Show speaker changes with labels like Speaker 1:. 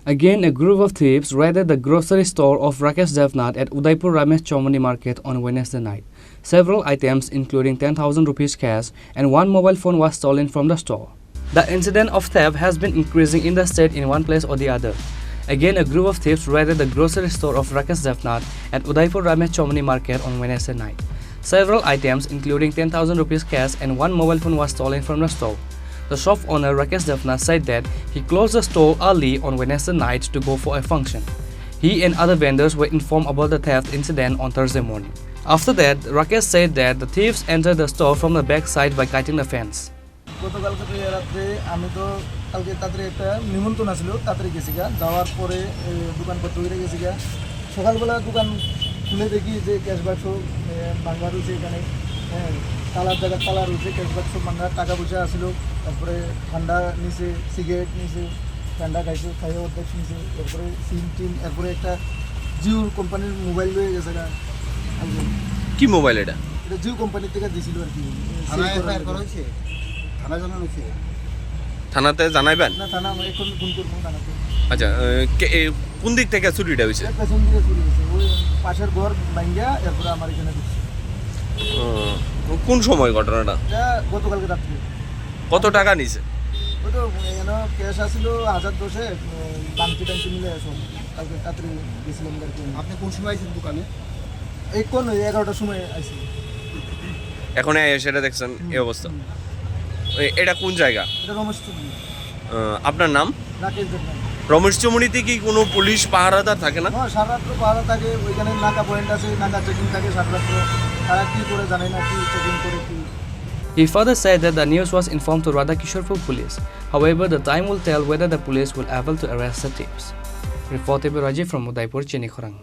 Speaker 1: Again, a group of thieves raided the grocery store of Rakesh Debnath at Udaipur Ramesh Chowmuhani market on Wednesday night. Several items, including 10,000 rupees cash and one mobile phone, was stolen from the store. The incident of theft has been increasing in the state in one place or the other. Again, a group of thieves raided the grocery store of Rakesh Debnath at Udaipur Ramesh Chowmuhani market on Wednesday night. Several items, including 10,000 rupees cash and one mobile phone, was stolen from the store. The shop owner Rakesh Debnath said that he closed the store early on Wednesday night to go for a function. He and other vendors were informed about the theft incident on Thursday morning. After that, Rakesh said that the thieves entered the store from the back side by cutting the fence.
Speaker 2: গতকালকে রাতে আমি তো কালকে তাড়াতাড়ি একটা নিমন্ত্রণ ছিল, তাড়াতাড়ি গেছি গা, যাওয়ার পরে দোকানপত্র হয়ে গেছি গা। সকালবেলা দোকান খুলে দেখি যে ক্যাশ বাক্স ভাঙা রয়েছে, এখানে তালার জায়গা তালা রয়েছে, ক্যাশ বাক্স ভাঙা, টাকা পয়সা আসলো, তারপরে ঠান্ডা নিচে, সিগারেট নিচে, ঠান্ডা খাইছে, খাইয়ে অর্ধেক নিচে, তারপরে সিম টিম, এরপরে একটা জিও কোম্পানির মোবাইল রয়ে গেছে গা।
Speaker 3: কি মোবাইল এটা?
Speaker 2: এটা জিও কোম্পানি থেকে দিছিল আর কি।
Speaker 3: থানাতে জানাইবেন?
Speaker 2: না, থানা এখন ফোন করবো থানাতে।
Speaker 3: আচ্ছা, কোন দিক থেকে চুরিটা হয়েছে?
Speaker 2: পেছন দিকে চুরি হয়েছে, ওই পাশের ঘর ভাঙ্গিয়া এরপরে আমার এখানে দিচ্ছে।
Speaker 3: কোন সময় ঘটনাটা?
Speaker 2: এটা গতকালকে রাত্রে।
Speaker 3: কত টাকা নিছে?
Speaker 2: ওই তো ক্যাশ আসছিল 1010, বাংতি টাংতি মিলে সব কালকে রাত্রে গেছিলাম।
Speaker 4: আপনি কোন সময় আইছেন দোকানে?
Speaker 2: এই কোন 11টার সময় আইছি।
Speaker 3: এখন সেটা দেখছেন এই অবস্থা। এটা কোন জায়গা?
Speaker 2: এটা রমেশ চৌমুহনি।
Speaker 3: আপনার নাম?
Speaker 2: রাকেশ দেবনাথ।
Speaker 3: রমেশ চৌমুহনিতে কি কোনো পুলিশ পাহারাদার থাকে না?
Speaker 2: হ্যাঁ, সারারাত্র পাহারা থাকে, ওইখানে নাকা পয়েন্ট আছে, নাকা চেকিং থাকে সারারাত্র। তারা কি করে জানে না, কি চেকিং করে কি।
Speaker 1: He further said that the news was informed to Radhakishorpur police. However, the time will tell whether the police will able to arrest the thieves. Reported by Rajiv from Udaipur, Chini, Khorang.